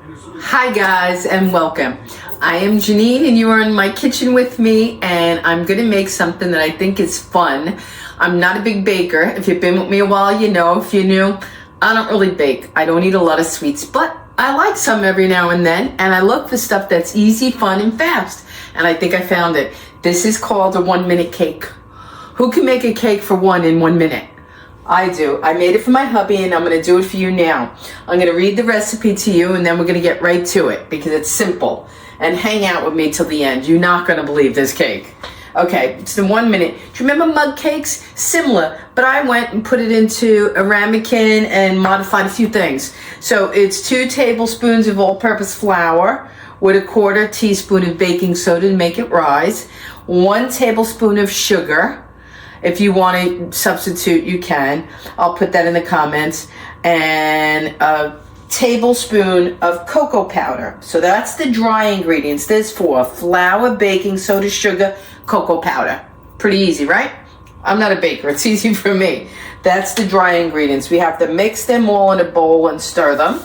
Hi guys and welcome. I am Janine and you are in my kitchen with me, and I'm gonna make something that I think is fun. I'm not a big baker. If you've been with me a while, you know. If you're new, I don't really bake. I don't eat a lot of sweets, but I like some every now and then, and I look for stuff that's easy, fun, and fast. And I think I found it. This is called a 1-minute cake. Who can make a cake for one in 1 minute? I do. I made it for my hubby and I'm going to do it for you now. I'm going to read the recipe to you and then we're going to get right to it because it's simple. And hang out with me till the end. You're not going to believe this cake. Okay, it's the 1 minute. Do you remember mug cakes? Similar, but I went and put it into a ramekin and modified a few things. So it's 2 tablespoons of all-purpose flour with a 1/4 teaspoon of baking soda to make it rise. 1 tablespoon of sugar. If you want to substitute, you can. I'll put that in the comments. And a tablespoon of cocoa powder. So that's the dry ingredients. There's 4: flour, baking soda, sugar, cocoa powder. Pretty easy, right? I'm not a baker. It's easy for me. That's the dry ingredients. We have to mix them all in a bowl and stir them.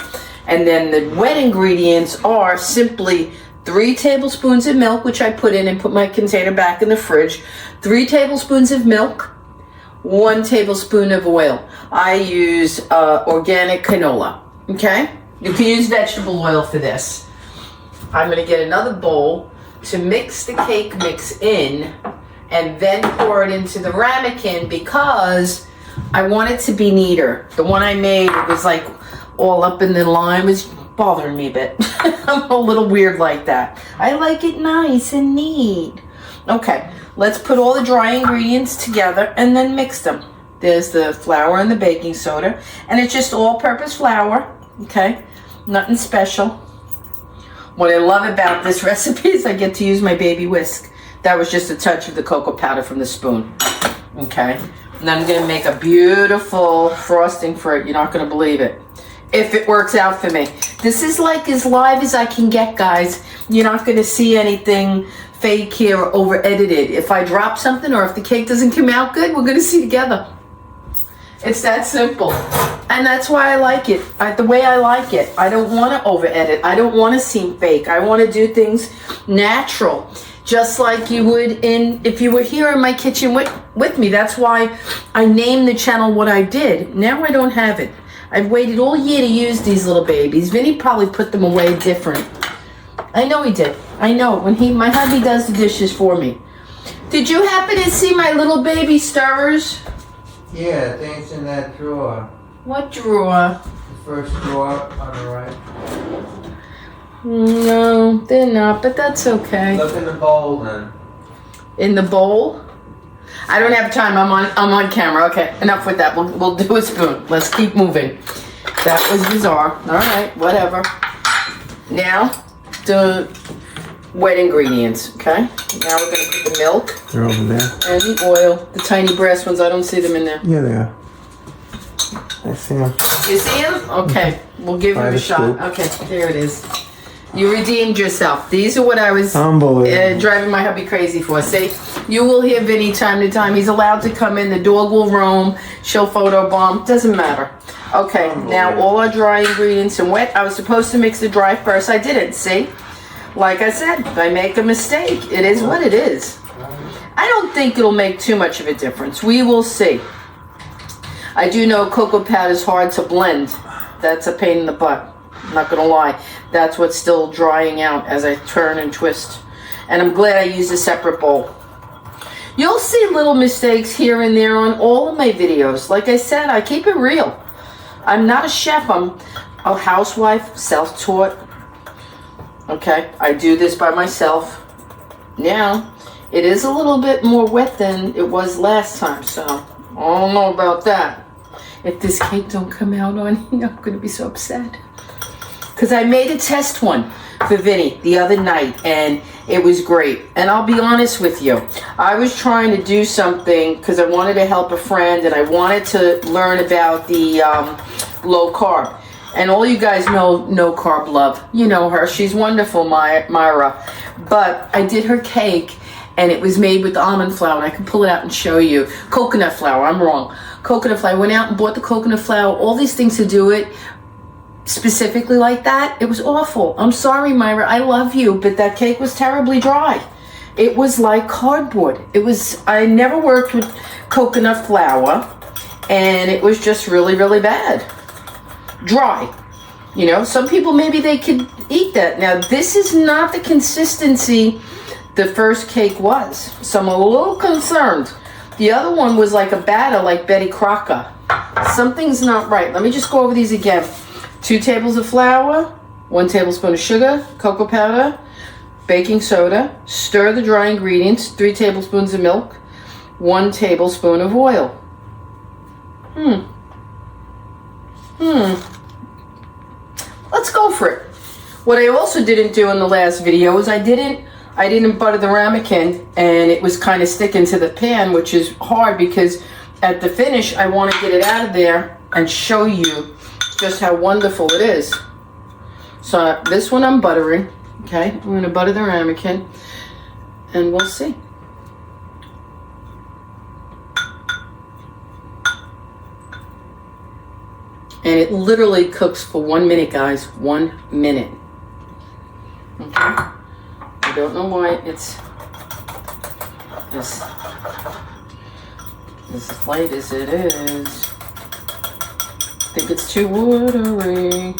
And then the wet ingredients are simply 3 tablespoons of milk, which I put in and put my container back in the fridge. 3 tablespoons of milk, 1 tablespoon of oil. I use organic canola, okay? You can use vegetable oil for this. I'm gonna get another bowl to mix the cake mix in and then pour it into the ramekin because I want it to be neater. The one I made, it was like all up in the line, was bothering me a bit. I'm a little weird like that. I like it nice and neat. Okay, let's put all the dry ingredients together and then mix them. There's the flour and the baking soda, and it's just all-purpose flour, okay? Nothing special. What I love about this recipe is I get to use my baby whisk. That was just a touch of the cocoa powder from the spoon, okay? And I'm gonna make a beautiful frosting for it. You're not gonna believe it. If it works out for me. This is like as live as I can get, guys. You're not going to see anything fake here or over edited. If I drop something or if the cake doesn't come out good, we're going to see together. It's that simple. And that's why I like it. The way I like it. I don't want to over edit. I don't want to seem fake. I want to do things natural. Just like you would if you were here in my kitchen with me. That's why I named the channel what I did. Now I don't have it. I've waited all year to use these little babies. Vinny probably put them away different. I know he did. I know. My hubby does the dishes for me. Did you happen to see my little baby stirrers? Yeah, I think it's in that drawer. What drawer? The first drawer on the right. No, they're not, but that's okay. Look in the bowl then. In the bowl? I don't have time. I'm on camera. Okay, enough with that. We'll do a spoon. Let's keep moving. That was bizarre. All right, whatever. Now, the wet ingredients. Okay. Now we're gonna put the milk. They're over there. And the oil. The tiny brass ones. I don't see them in there. Yeah, they are. I see them. You see them? Okay. We'll give them a shot. scoop. Okay. There it is. You redeemed yourself. These are what I was driving my hubby crazy for. See, you will hear Vinny time to time. He's allowed to come in. The dog will roam. She'll photobomb. Doesn't matter. Okay, now all our dry ingredients and wet. I was supposed to mix the dry first. I didn't. See? Like I said, if I make a mistake, it is what it is. I don't think it'll make too much of a difference. We will see. I do know cocoa powder is hard to blend. That's a pain in the butt. I'm not gonna lie. That's what's still drying out as I turn and twist. And I'm glad I used a separate bowl. You'll see little mistakes here and there on all of my videos. Like I said, I keep it real. I'm not a chef. I'm a housewife, self-taught. Okay, I do this by myself. Now, it is a little bit more wet than it was last time, so I don't know about that. If this cake don't come out on here, I'm gonna be so upset. Because I made a test one for Vinny the other night, and it was great. And I'll be honest with you, I was trying to do something because I wanted to help a friend, and I wanted to learn about the low carb. And all you guys know No Carb Love. You know her. She's wonderful, Myra. But I did her cake, and it was made with almond flour, and I can pull it out and show you. Coconut flour, I'm wrong. Coconut flour. I went out and bought the coconut flour, all these things to do it. specifically like that. It was awful. I'm sorry, Myra. I love you, but that cake was terribly dry. It was like cardboard. I never worked with coconut flour, and it was just really, really bad. Dry. You know, some people, maybe they could eat that. Now, this is not the consistency the first cake was, so I'm a little concerned. The other one was like a batter, like Betty Crocker. Something's not right. Let me just go over these again. 2 tablespoons of flour, 1 tablespoon of sugar, cocoa powder, baking soda. Stir the dry ingredients. 3 tablespoons of milk, 1 tablespoon of oil. Let's go for it. What I also didn't do in the last video is I didn't butter the ramekin, and it was kind of sticking to the pan, which is hard because at the finish I want to get it out of there and show you just how wonderful it is. So this one I'm buttering. Okay, I'm going to butter the ramekin, and we'll see. And it literally cooks for 1 minute, guys. 1 minute. Okay. I don't know why it's as light as it is. I think it's too watery.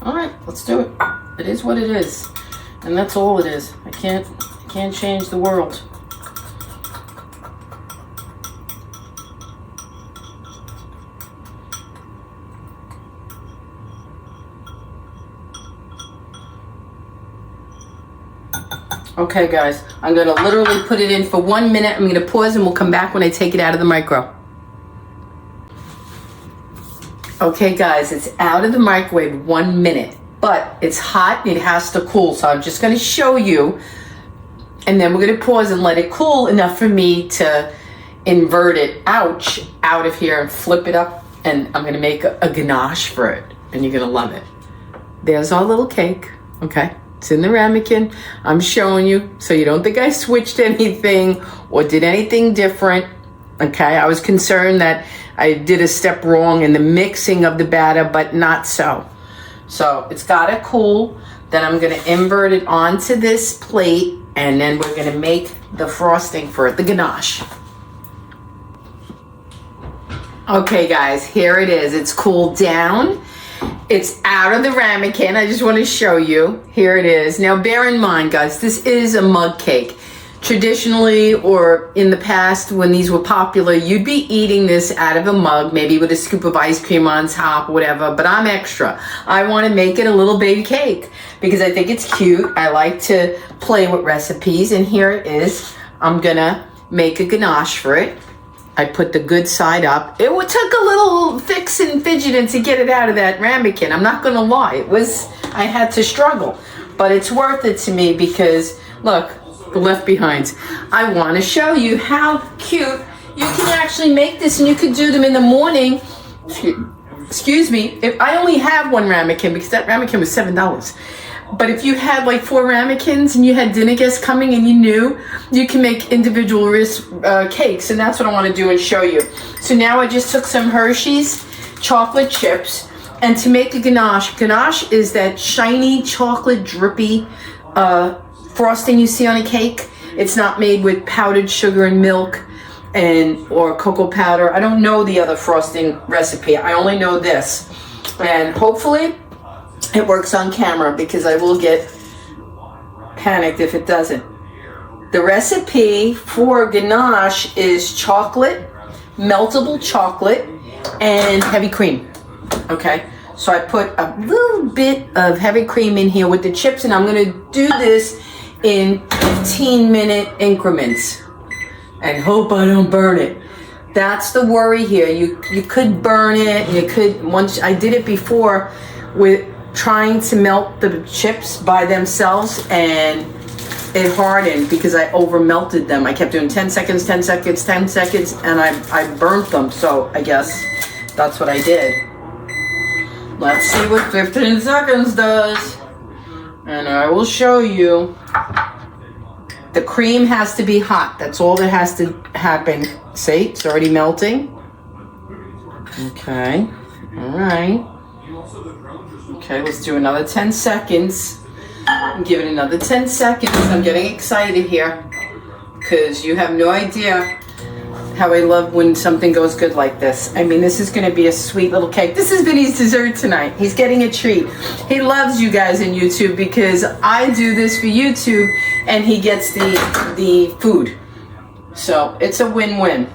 Alright, let's do it. It is what it is. And that's all it is. I can't change the world. Okay, guys, I'm going to literally put it in for 1 minute. I'm going to pause and we'll come back when I take it out of the micro. Okay, guys, it's out of the microwave 1 minute, but it's hot and it has to cool. So I'm just going to show you, and then we're going to pause and let it cool enough for me to invert it, out of here and flip it up. And I'm going to make a ganache for it, and you're going to love it. There's our little cake, okay? It's in the ramekin. I'm showing you so you don't think I switched anything or did anything different. Okay, I was concerned that I did a step wrong in the mixing of the batter, but not so. So it's got to cool. Then I'm going to invert it onto this plate, and then we're going to make the frosting for it, the ganache. Okay, guys, here it is. It's cooled down. It's out of the ramekin. I just want to show you. Here it is. Now, bear in mind, guys, this is a mug cake. Traditionally, or in the past when these were popular, you'd be eating this out of a mug, maybe with a scoop of ice cream on top, whatever, but I'm extra. I want to make it a little baby cake because I think it's cute. I like to play with recipes, and here it is. I'm going to make a ganache for it. I put the good side up. It took a little fixing and fidgeting to get it out of that ramekin. I'm not going to lie. I had to struggle, but it's worth it to me because, look, the left behinds. I want to show you how cute you can actually make this, and you could do them in the morning. Excuse me. If I only have 1 ramekin because that ramekin was $7. But if you had like 4 ramekins and you had dinner guests coming and you knew, you can make individual cakes, and that's what I want to do and show you. So now I just took some Hershey's chocolate chips, and to make a ganache is that shiny chocolate drippy frosting you see on a cake. It's not made with powdered sugar and milk or cocoa powder. I don't know the other frosting recipe. I only know this, and hopefully it works on camera because I will get panicked if it doesn't. The recipe for ganache is chocolate, meltable chocolate, and heavy cream. Okay, so I put a little bit of heavy cream in here with the chips, and I'm going to do this in 15-minute increments and hope I don't burn it. That's the worry here. You could burn it. You could, once I did it before with trying to melt the chips by themselves, and it hardened because I over melted them. I kept doing 10 seconds, 10 seconds, 10 seconds, and I burnt them. So I guess that's what I did. Let's see what 15 seconds does. And I will show you. The cream has to be hot. That's all that has to happen. See, it's already melting. Okay, all right. Okay, let's do another 10 seconds. Give it another 10 seconds. I'm getting excited here because you have no idea how I love when something goes good like this. I mean, this is going to be a sweet little cake. This is Vinny's dessert tonight. He's getting a treat. He loves you guys in YouTube because I do this for YouTube and he gets the food. So it's a win-win.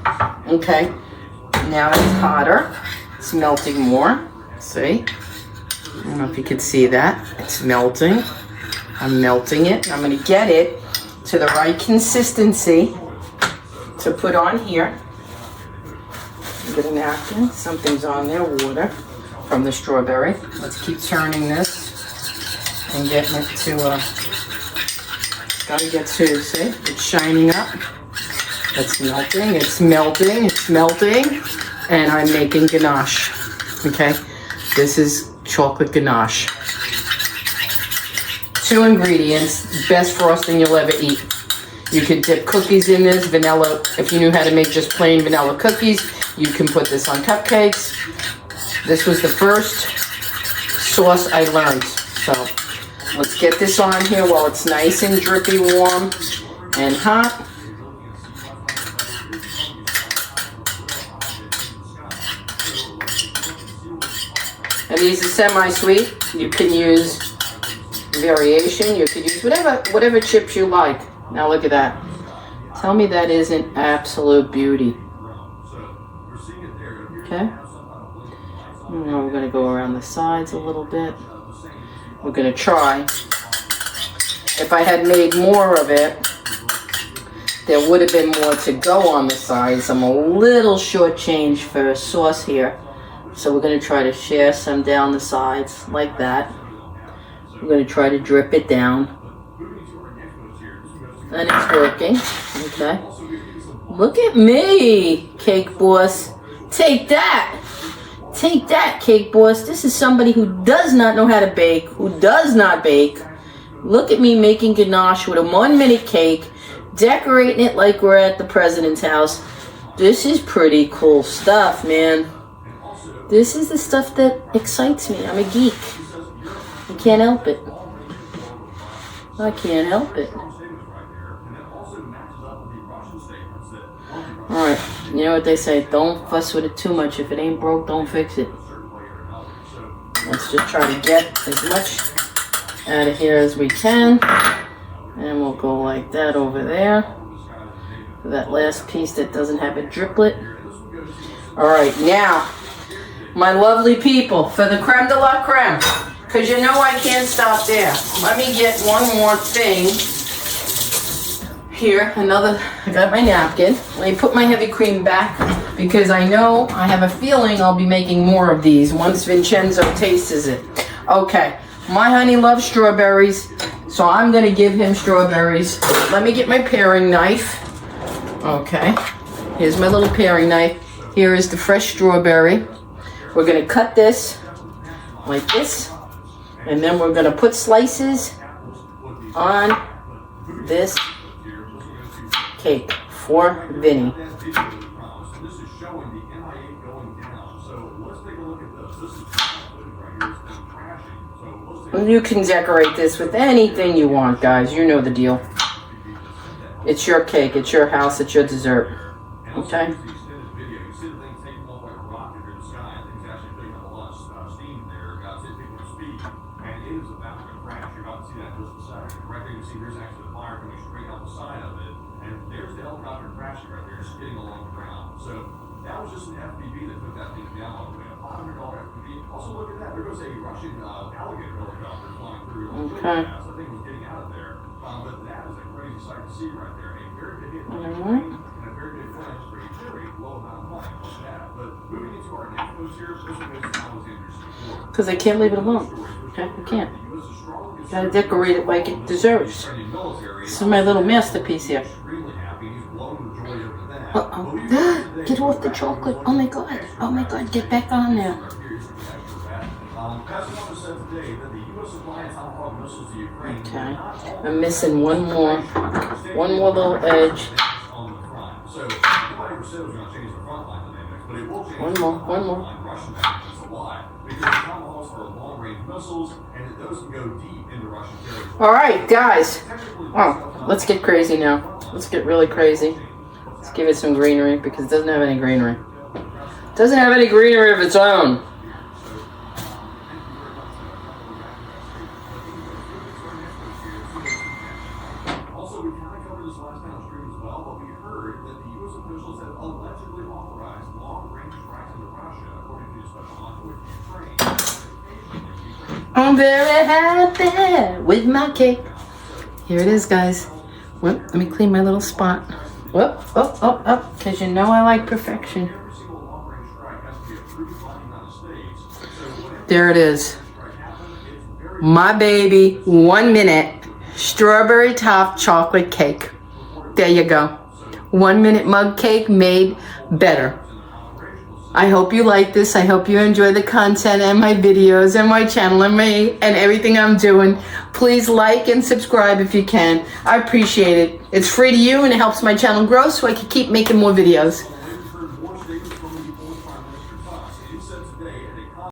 Okay, now it's hotter. It's melting more. See? I don't know if you can see that. It's melting. I'm melting it. I'm going to get it to the right consistency to put on here. Get a napkin. Something's on there. Water from the strawberry. Let's keep turning this and getting it to, gotta get to, see? It's shining up. It's melting. It's melting. It's melting. And I'm making ganache. Okay? This is chocolate ganache. 2 ingredients, best frosting you'll ever eat. You could dip cookies in this, vanilla. If you knew how to make just plain vanilla cookies, you can put this on cupcakes. This was the first sauce I learned. So let's get this on here while it's nice and drippy, warm, and hot. And these are semi-sweet. You can use variation. You could use whatever chips you like. Now look at that. Tell me that isn't absolute beauty. Okay. Now we're going to go around the sides a little bit. We're going to try. If I had made more of it, there would have been more to go on the sides. I'm a little shortchanged for sauce here. So we're going to try to share some down the sides like that. We're going to try to drip it down. And it's working. Okay. Look at me, Cake Boss. Take that. Take that, Cake Boss. This is somebody who does not know how to bake, who does not bake. Look at me making ganache with a 1-minute cake, decorating it like we're at the president's house. This is pretty cool stuff, man. This is the stuff that excites me. I'm a geek. I can't help it. I can't help it. Alright, you know what they say, don't fuss with it too much. If it ain't broke, don't fix it. Let's just try to get as much out of here as we can. And we'll go like that over there. For that last piece that doesn't have a driplet. Alright, now, my lovely people, for the creme de la creme. Because you know I can't stop there. Let me get one more thing. Here, I got my napkin. Let me put my heavy cream back because I know, I have a feeling I'll be making more of these once Vincenzo tastes it. Okay, my honey loves strawberries, so I'm going to give him strawberries. Let me get my paring knife. Okay, here's my little paring knife. Here is the fresh strawberry. We're going to cut this like this, and then we're going to put slices on this cake for Vinny. You can decorate this with anything you want, guys. You know the deal. It's your cake, it's your house, it's your dessert. Okay? Okay. Because I can't leave it alone. Okay, I can't. Gotta decorate it like it deserves. This is my little masterpiece here. Uh-oh. Get off the chocolate. Oh my god. Oh my god, get back on there. Okay. I'm missing one more little edge. One more. All right, guys. Oh, let's get crazy now. Let's get really crazy. Let's give it some greenery because it doesn't have any greenery. It doesn't have any greenery of its own. I'm very happy with my cake. Here it is, guys. Whoop, let me clean my little spot. Whoop, up, because you know I like perfection. There it is. My baby, 1 minute, strawberry top chocolate cake. There you go. 1 minute mug cake made better. I hope you like this. I hope you enjoy the content and my videos and my channel and everything I'm doing. Please like and subscribe if you can. I appreciate it. It's free to you and it helps my channel grow so I can keep making more videos.